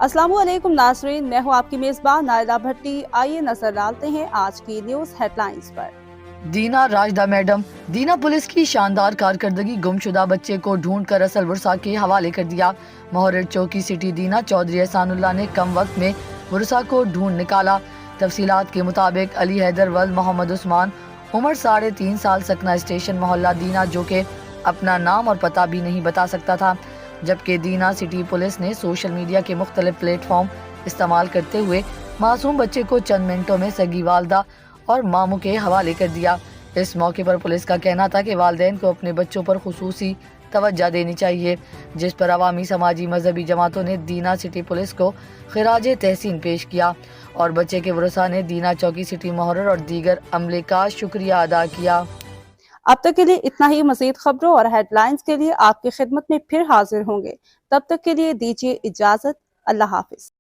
अस्सलामु अलैकुम नाज़रीन, मैं हूँ आपकी मेज़बान नायला भट्टी। आइए नजर डालते हैं आज की न्यूज़ हेडलाइंस पर। दीना राजदा मैडम। दीना पुलिस की शानदार कारकर्दगी, गुमशुदा बच्चे को ढूंढ कर असल वुरसा के हवाले कर दिया। मोहर्रर चौकी सिटी दीना चौधरी एहसानुल्लाह ने कम वक्त में वुरसा को ढूंढ निकाला। तफसीलात के मुताबिक अली हैदर वल्द मोहम्मद उस्मान, उम्र 3.5 साल, सकना स्टेशन मोहल्ला दीना, जो कि अपना नाम और पता भी नहीं बता सकता था। जबकि दीना सिटी पुलिस ने सोशल मीडिया के मुख्तलिफ प्लेटफॉर्म इस्तेमाल करते हुए मासूम बच्चे को चंद मिनटों में सगी वालदा और मामू के हवाले कर दिया। इस मौके पर पुलिस का कहना था कि वालिदैन को अपने बच्चों पर खुसूसी तवज्जो देनी चाहिए, जिस पर अवामी, समाजी, मजहबी जमातों ने दीना सिटी पुलिस को खिराज तहसीन पेश किया और बच्चे के वरसा ने दीना चौकी सिटी मोहर्रर और दीगर अमले का शुक्रिया अदा किया। अब तक के लिए इतना ही। मजीद खबरों और हेडलाइंस के लिए आपकी खिदमत में फिर हाजिर होंगे। तब तक के लिए दीजिए इजाजत। अल्लाह हाफिज।